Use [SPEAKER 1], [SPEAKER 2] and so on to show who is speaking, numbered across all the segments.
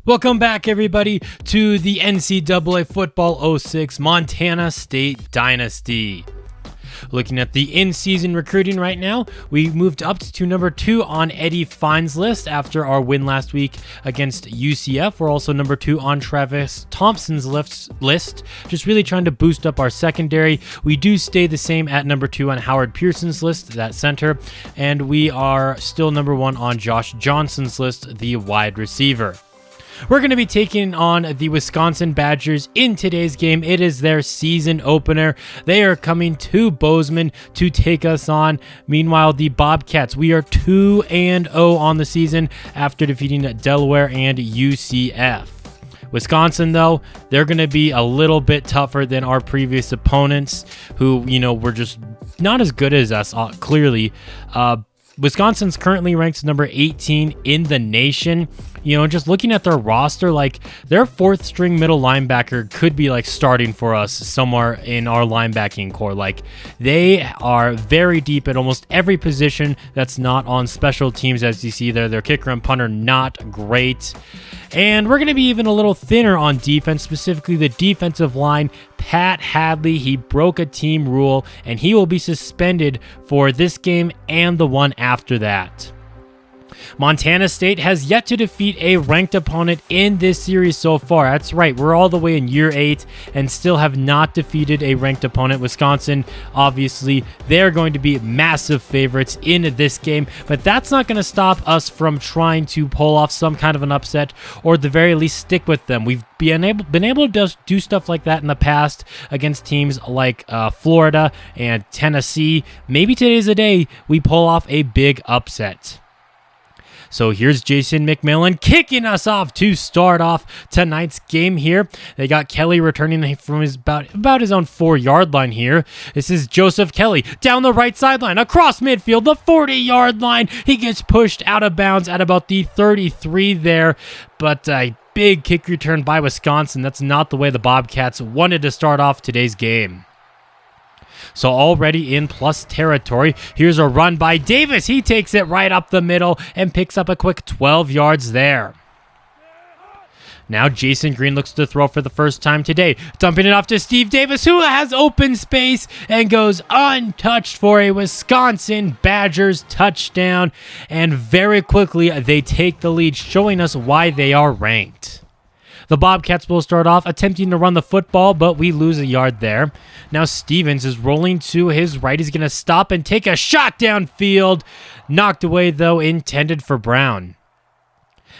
[SPEAKER 1] Welcome back, everybody, to the NCAA Football 06 Montana State Dynasty. Looking at the in-season recruiting right now, we moved up to number 2 on Eddie Fine's list after our win last week against UCF. We're also number 2 on Travis Thompson's list, just really trying to boost up our secondary. We do stay the same at number 2 on Howard Pearson's list, that center, and we are still number 1 on Josh Johnson's list, the wide receiver. We're going to be taking on the Wisconsin Badgers in today's game. It is their season opener. They are coming to Bozeman to take us on. Meanwhile, the Bobcats, we are 2-0 on the season after defeating Delaware and UCF. Wisconsin, though, they're going to be a little bit tougher than our previous opponents who, were just not as good as us, clearly. Wisconsin's currently ranked number 18 in the nation. Just looking at their roster, their fourth string middle linebacker could be starting for us somewhere in our linebacking core. They are very deep at almost every position that's not on special teams, as you see there. Their kicker and punter, not great. And we're going to be even a little thinner on defense, specifically the defensive line. Pat Hadley, he broke a team rule, and he will be suspended for this game and the one after that. Montana State has yet to defeat a ranked opponent in this series so far. That's right, we're all the way in year 8 and still have not defeated a ranked opponent. Wisconsin, obviously, they're going to be massive favorites in this game, but that's not going to stop us from trying to pull off some kind of an upset, or at the very least stick with them. We've been able to do stuff like that in the past against teams like Florida and Tennessee. Maybe today's the day we pull off a big upset. So here's Jason McMillan kicking us off to start off tonight's game here. They got Kelly returning from about his own 4-yard line here. This is Joseph Kelly down the right sideline, across midfield, the 40-yard line. He gets pushed out of bounds at about the 33 there, but a big kick return by Wisconsin. That's not the way the Bobcats wanted to start off today's game. So already in plus territory. Here's a run by Davis. He takes it right up the middle and picks up a quick 12 yards there. Now Jason Green looks to throw for the first time today. Dumping it off to Steve Davis, who has open space and goes untouched for a Wisconsin Badgers touchdown. And very quickly, they take the lead, showing us why they are ranked. The Bobcats will start off attempting to run the football, but we lose a yard there. Now Stevens is rolling to his right. He's going to stop and take a shot downfield. Knocked away, though, intended for Brown.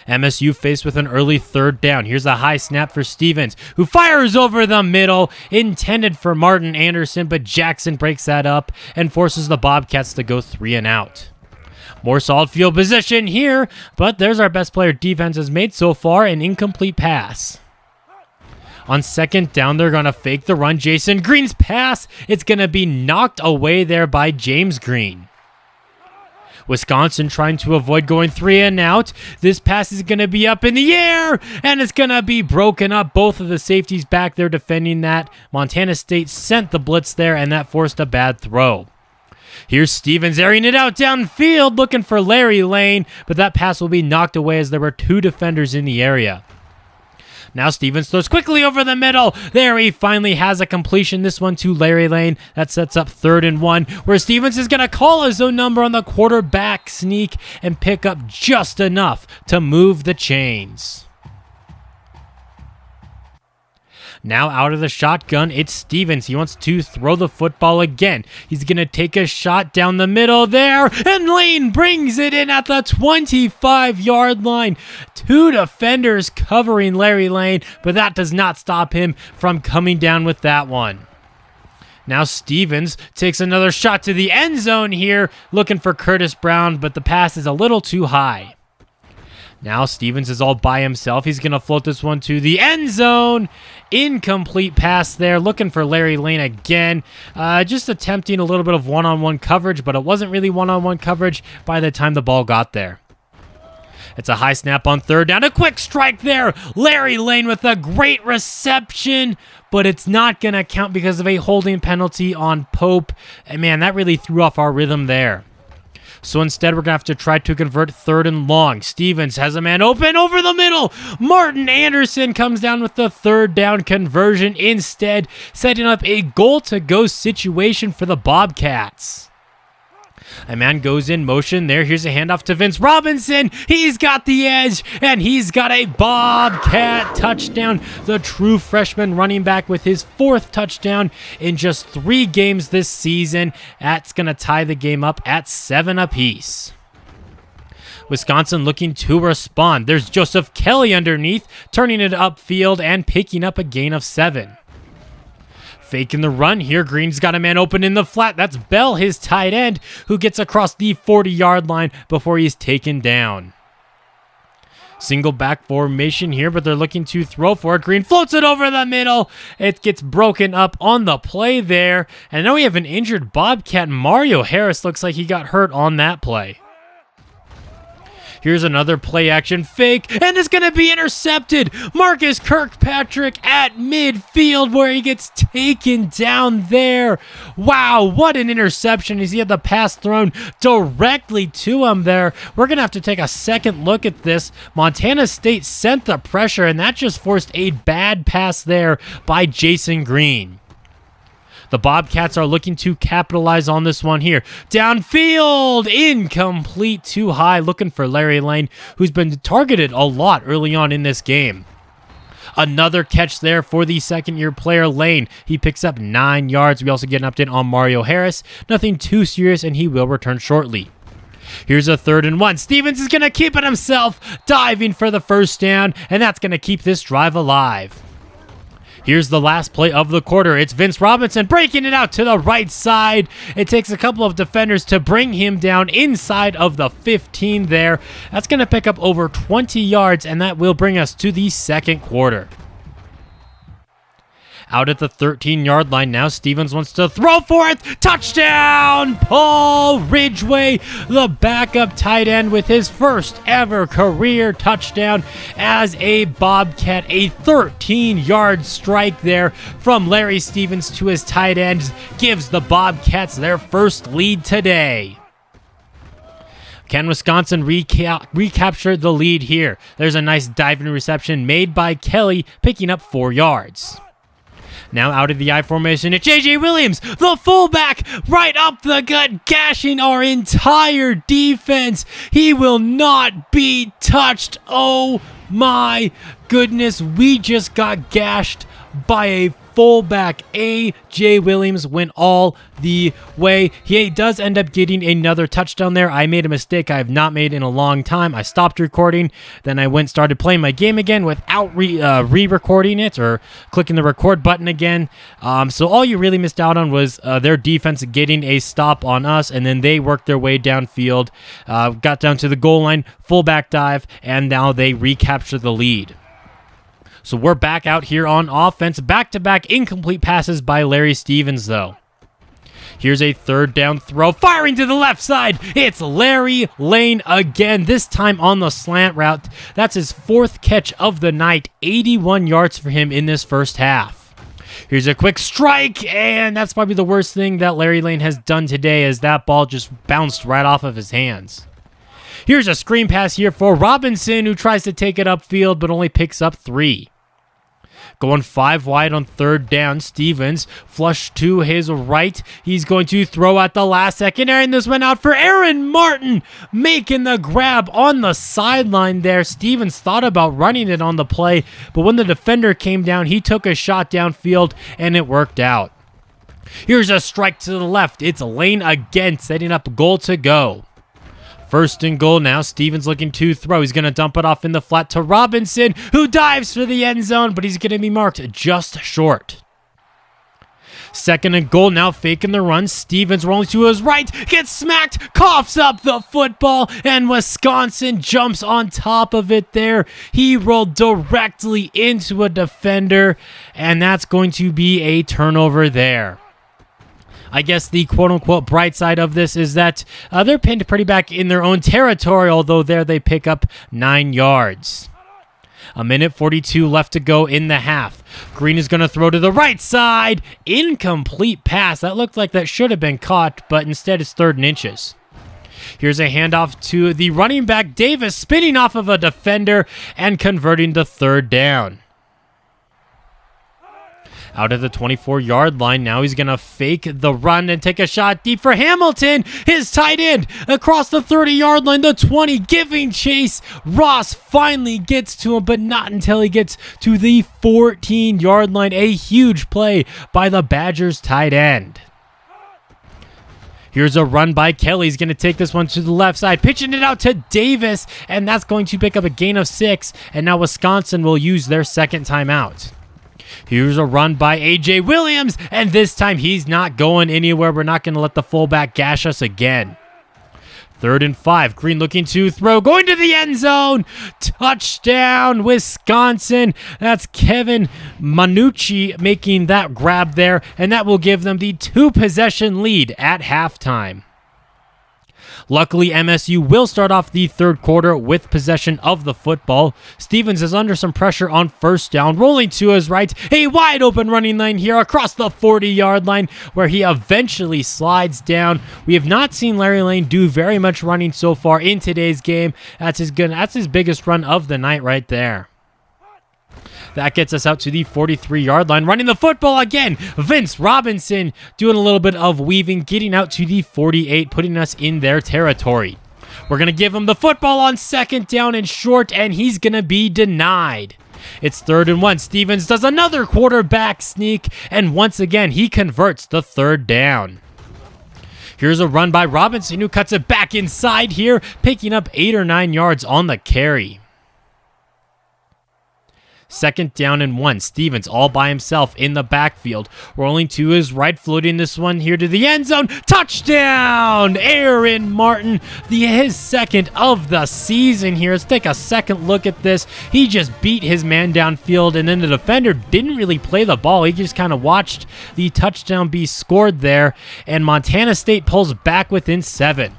[SPEAKER 1] MSU faced with an early third down. Here's a high snap for Stevens, who fires over the middle, intended for Martin Anderson, but Jackson breaks that up and forces the Bobcats to go 3 and out. More solid field position here, but there's our best player defense has made so far, an incomplete pass. On second down, they're going to fake the run. Jason Green's pass, it's going to be knocked away there by James Green. Wisconsin trying to avoid going 3 and out. This pass is going to be up in the air, and it's going to be broken up. Both of the safeties back there defending that. Montana State sent the blitz there, and that forced a bad throw. Here's Stevens airing it out downfield, looking for Larry Lane, but that pass will be knocked away as there were 2 defenders in the area. Now Stevens throws quickly over the middle. There he finally has a completion, this one to Larry Lane. That sets up 3rd and 1, where Stevens is going to call his own number on the quarterback sneak and pick up just enough to move the chains. Now out of the shotgun, it's Stevens. He wants to throw the football again. He's going to take a shot down the middle there, and Lane brings it in at the 25-yard line. 2 defenders covering Larry Lane, but that does not stop him from coming down with that one. Now Stevens takes another shot to the end zone here, looking for Curtis Brown, but the pass is a little too high. Now Stevens is all by himself. He's going to float this one to the end zone. Incomplete pass there, looking for Larry Lane again. Just attempting a little bit of one-on-one coverage, but it wasn't really one-on-one coverage by the time the ball got there. It's a high snap on 3rd down. A quick strike there. Larry Lane with a great reception, but it's not going to count because of a holding penalty on Pope. And man, that really threw off our rhythm there. So instead, we're going to have to try to convert 3rd and long. Stevens has a man open over the middle. Martin Anderson comes down with the 3rd down conversion instead, setting up a goal-to-go situation for the Bobcats. A man goes in motion there. Here's a handoff to Vince Robinson. He's got the edge, and he's got a Bobcat touchdown. The true freshman running back with his 4th touchdown in just 3 games this season. That's going to tie the game up at 7 apiece. Wisconsin looking to respond. There's Joseph Kelly underneath, turning it upfield and picking up a gain of 7. Faking the run here. Green's got a man open in the flat. That's Bell, his tight end, who gets across the 40-yard line before he's taken down. Single back formation here, but they're looking to throw for it. Green floats it over the middle. It gets broken up on the play there. And now we have an injured Bobcat. Mario Harris looks like he got hurt on that play. Here's another play action fake, and it's going to be intercepted. Marcus Kirkpatrick at midfield where he gets taken down there. Wow, what an interception as he had the pass thrown directly to him there. We're going to have to take a second look at this. Montana State sent the pressure, and that just forced a bad pass there by Jason Green. The Bobcats are looking to capitalize on this one here. Downfield, incomplete, too high, looking for Larry Lane, who's been targeted a lot early on in this game. Another catch there for the 2nd-year player, Lane. He picks up 9 yards. We also get an update on Mario Harris. Nothing too serious, and he will return shortly. Here's a 3rd and 1. Stevens is going to keep it himself, diving for the 1st down, and that's going to keep this drive alive. Here's the last play of the quarter. It's Vince Robinson breaking it out to the right side. It takes a couple of defenders to bring him down inside of the 15 there. That's going to pick up over 20 yards, and that will bring us to the 2nd quarter. Out at the 13-yard line now, Stevens wants to throw for it. Touchdown! Paul Ridgway, the backup tight end with his 1st ever career touchdown as a Bobcat. A 13-yard strike there from Larry Stevens to his tight end gives the Bobcats their 1st lead today. Can Wisconsin recapture the lead here? There's a nice diving reception made by Kelly, picking up 4 yards. Now out of the I formation, it's J.J. Williams, the fullback, right up the gut, gashing our entire defense. He will not be touched. Oh my goodness, we just got gashed by a fullback. A.J. Williams went all the way. He does end up getting another touchdown there. I made a mistake I have not made in a long time. I stopped recording, then I started playing my game again without re-recording it or clicking the record button again. So all you really missed out on was their defense getting a stop on us, and then they worked their way downfield, got down to the goal line, fullback dive, and now they recapture the lead. So we're back out here on offense. Back-to-back incomplete passes by Larry Stevens, though. Here's a 3rd down throw. Firing to the left side. It's Larry Lane again, this time on the slant route. That's his 4th catch of the night. 81 yards for him in this 1st half. Here's a quick strike, and that's probably the worst thing that Larry Lane has done today, as that ball just bounced right off of his hands. Here's a screen pass here for Robinson, who tries to take it upfield, but only picks up 3. Going 5 wide on 3rd down. Stevens flush to his right. He's going to throw at the last second. And this went out for Aaron Martin, making the grab on the sideline there. Stevens thought about running it on the play, but when the defender came down, he took a shot downfield, and it worked out. Here's a strike to the left. It's Lane again, setting up a goal to go. 1st and goal now. Stevens looking to throw. He's going to dump it off in the flat to Robinson, who dives for the end zone, but he's going to be marked just short. 2nd and goal now, faking the run. Stevens rolling to his right, gets smacked, coughs up the football, and Wisconsin jumps on top of it there. He rolled directly into a defender, and that's going to be a turnover there. I guess the quote-unquote bright side of this is that they're pinned pretty back in their own territory, although there they pick up 9 yards. 1:42 left to go in the half. Green is going to throw to the right side. Incomplete pass. That looked like that should have been caught, but instead it's 3rd and inches. Here's a handoff to the running back Davis, spinning off of a defender and converting the third down. Out of the 24-yard line, now he's going to fake the run and take a shot deep for Hamilton, his tight end, across the 30-yard line, the 20, giving chase. Ross finally gets to him, but not until he gets to the 14-yard line. A huge play by the Badgers tight end. Here's a run by Kelly. He's going to take this one to the left side, pitching it out to Davis, and that's going to pick up a gain of 6, and now Wisconsin will use their second timeout. Here's a run by A.J. Williams, and this time he's not going anywhere. We're not going to let the fullback gash us again. 3rd and 5. Green looking to throw, going to the end zone. Touchdown, Wisconsin. That's Kevin Manucci making that grab there, and that will give them the 2-possession lead at halftime. Luckily, MSU will start off the third quarter with possession of the football. Stevens is under some pressure on first down, rolling to his right. A wide open running lane here across the 40-yard line where he eventually slides down. We have not seen Larry Lane do very much running so far in today's game. That's his biggest run of the night right there. That gets us out to the 43-yard line. Running the football again. Vince Robinson doing a little bit of weaving, getting out to the 48, putting us in their territory. We're going to give him the football on second down and short, and he's going to be denied. It's 3rd and 1. Stevens does another quarterback sneak, and once again, he converts the third down. Here's a run by Robinson, who cuts it back inside here, picking up 8 or 9 yards on the carry. 2nd down and 1. Stevens all by himself in the backfield. Rolling to his right, floating this one here to the end zone. Touchdown! Aaron Martin, his second of the season here. Let's take a second look at this. He just beat his man downfield, and then the defender didn't really play the ball. He just kind of watched the touchdown be scored there, and Montana State pulls back within 7.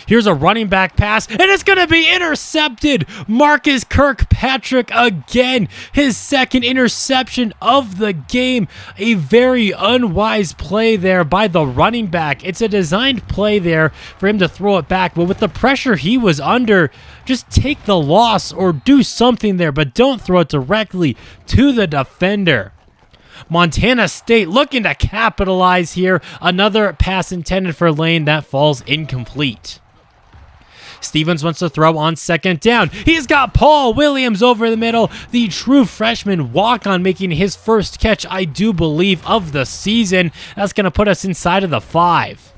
[SPEAKER 1] Here's a running back pass, and it's going to be intercepted. Marcus Kirkpatrick again, his second interception of the game. A very unwise play there by the running back. It's a designed play there for him to throw it back, but with the pressure he was under, just take the loss or do something there, but don't throw it directly to the defender. Montana State looking to capitalize here. Another pass intended for Lane that falls incomplete. Stevens wants to throw on second down. He's got Paul Williams over the middle, the true freshman walk-on, making his first catch, I do believe, of the season. That's going to put us inside of the 5.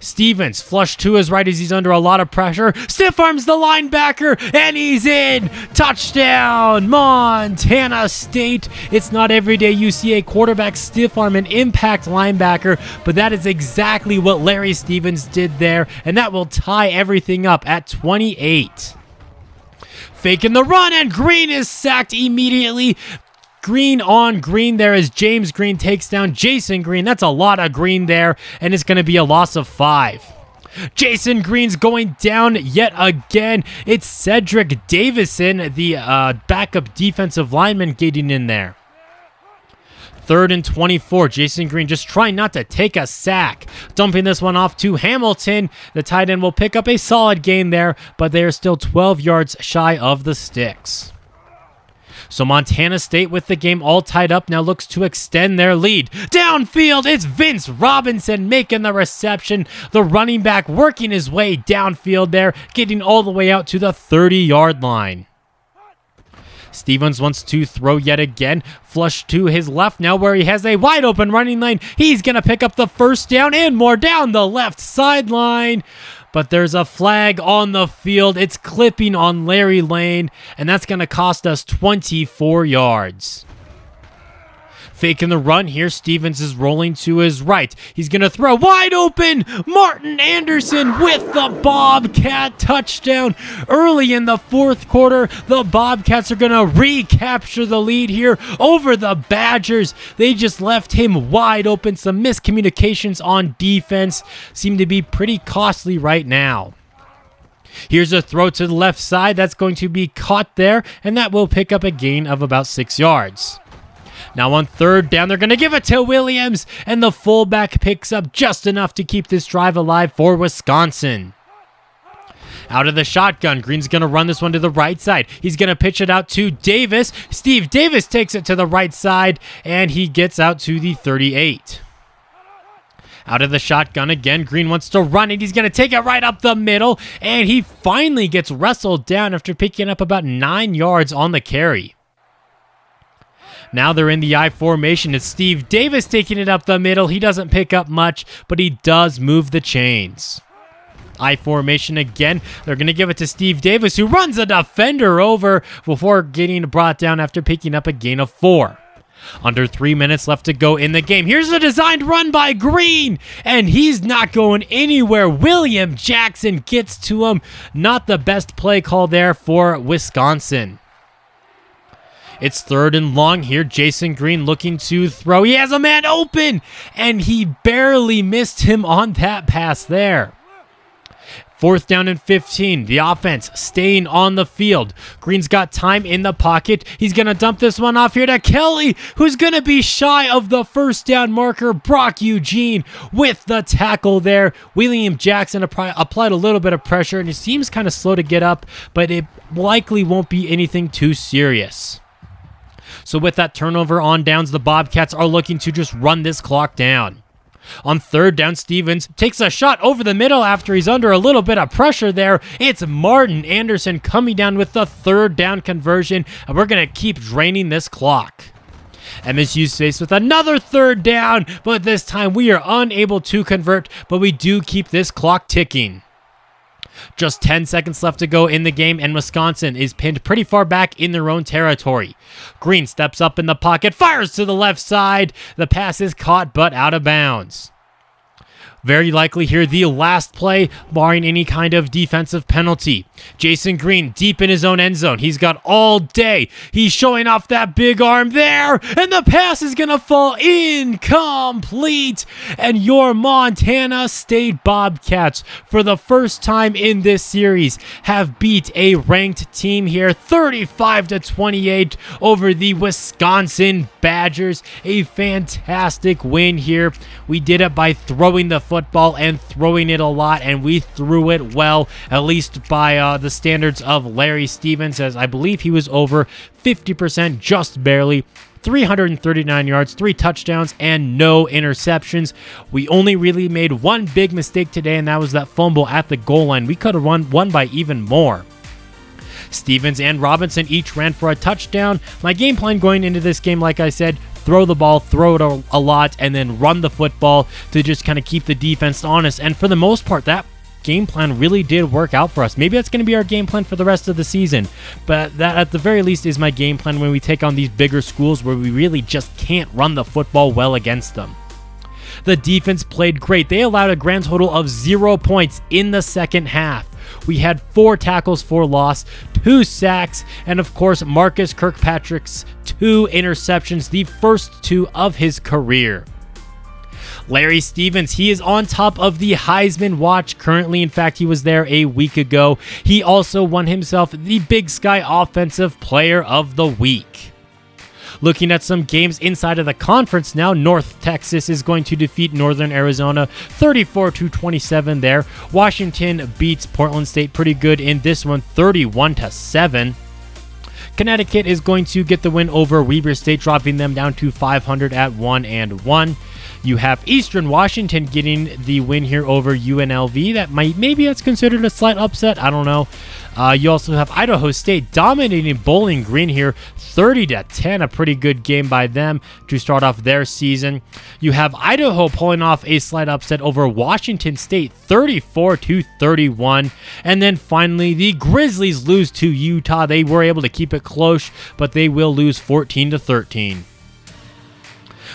[SPEAKER 1] Stevens flushed to his right as he's under a lot of pressure. Stiff arms the linebacker, and he's in. Touchdown, Montana State. It's not every day you see a quarterback stiff arm an impact linebacker, but that is exactly what Larry Stevens did there, and that will tie everything up at 28. Faking the run, and Green is sacked immediately. Green on Green there as James Green takes down Jason Green. That's a lot of Green there, and it's going to be a loss of 5. Jason Green's going down yet again. It's Cedric Davison, the backup defensive lineman, getting in there. 3rd and 24. Jason Green just trying not to take a sack. Dumping this one off to Hamilton. The tight end will pick up a solid gain there, but they are still 12 yards shy of the sticks. So Montana State, with the game all tied up, now looks to extend their lead. Downfield, it's Vince Robinson making the reception. The running back working his way downfield there, getting all the way out to the 30-yard line. Stevens wants to throw yet again. Flush to his left now where he has a wide open running lane. He's going to pick up the first down and more down the left sideline. But there's a flag on the field. It's clipping on Larry Lane, and that's going to cost us 24 yards. Faking the run here. Stevens is rolling to his right. He's going to throw wide open. Martin Anderson with the Bobcat touchdown. Early in the fourth quarter, the Bobcats are going to recapture the lead here over the Badgers. They just left him wide open. Some miscommunications on defense seem to be pretty costly right now. Here's a throw to the left side. That's going to be caught there, and that will pick up a gain of about 6 yards. Now on third down, they're going to give it to Williams, and the fullback picks up just enough to keep this drive alive for Wisconsin. Out of the shotgun, Green's going to run this one to the right side. He's going to pitch it out to Davis. Steve Davis takes it to the right side, and he gets out to the 38. Out of the shotgun again, Green wants to run it. He's going to take it right up the middle, and he finally gets wrestled down after picking up about 9 yards on the carry. Now they're in the I formation. It's Steve Davis taking it up the middle. He doesn't pick up much, but he does move the chains. I formation again. They're going to give it to Steve Davis, who runs a defender over before getting brought down after picking up a gain of 4. Under 3 minutes left to go in the game. Here's a designed run by Green, and he's not going anywhere. William Jackson gets to him. Not the best play call there for Wisconsin. It's 3rd and long here. Jason Green looking to throw. He has a man open, and he barely missed him on that pass there. 4th down and 15. The offense staying on the field. Green's got time in the pocket. He's going to dump this one off here to Kelly, who's going to be shy of the first down marker. Brock Eugene with the tackle there. William Jackson applied a little bit of pressure, and he seems kind of slow to get up, but it likely won't be anything too serious. So with that turnover on downs, the Bobcats are looking to just run this clock down. On 3rd down, Stevens takes a shot over the middle after he's under a little bit of pressure there. It's Martin Anderson coming down with the 3rd down conversion, and we're going to keep draining this clock. MSU's faced with another 3rd down, but this time we are unable to convert, but we do keep this clock ticking. Just 10 seconds left to go in the game, and Wisconsin is pinned pretty far back in their own territory. Green steps up in the pocket, fires to the left side. The pass is caught, but out of bounds. Very likely here the last play, barring any kind of defensive penalty. Jason Green deep in his own end zone. He's got all day. He's showing off that big arm there, and the pass is going to fall incomplete. And your Montana State Bobcats, for the first time in this series, have beat a ranked team here 35-28 over the Wisconsin Badgers. A fantastic win here. We did it by throwing the football and throwing it a lot, and we threw it well, at least by the standards of Larry Stevens, as I believe he was over 50%, just barely. 339 yards, 3 touchdowns, and no interceptions. We only really made one big mistake today, and that was that fumble at the goal line. We could have won by even more. Stevens and Robinson each ran for a touchdown. My game plan going into this game, like I said, throw the ball, throw it a lot, and then run the football to just kind of keep the defense honest. And for the most part, that game plan really did work out for us. Maybe that's going to be our game plan for the rest of the season, but that at the very least is my game plan when we take on these bigger schools where we really just can't run the football well against them. The defense played great. They allowed a grand total of 0 points in the second half. We had 4 tackles for loss, 2 sacks, and of course Marcus Kirkpatrick's 2 interceptions, the first 2 of his career. Larry Stevens, he is on top of the Heisman watch currently. In fact, he was there a week ago. He also won himself the Big Sky Offensive Player of the Week. Looking at some games inside of the conference now, North Texas is going to defeat Northern Arizona 34-27 there. Washington beats Portland State pretty good in this one, 31-7. Connecticut is going to get the win over Weber State, dropping them down to 500 at 1-1. You have Eastern Washington getting the win here over UNLV. Maybe that's considered a slight upset. I don't know. You also have Idaho State dominating Bowling Green here, 30-10, a pretty good game by them to start off their season. You have Idaho pulling off a slight upset over Washington State, 34-31. And then finally, the Grizzlies lose to Utah. They were able to keep it close, but they will lose 14-13.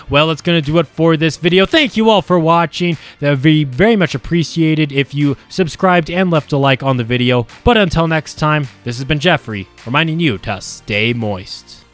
[SPEAKER 1] Well, that's going to do it for this video. Thank you all for watching. That would be very much appreciated if you subscribed and left a like on the video. But until next time, this has been Jeffrey, reminding you to stay moist.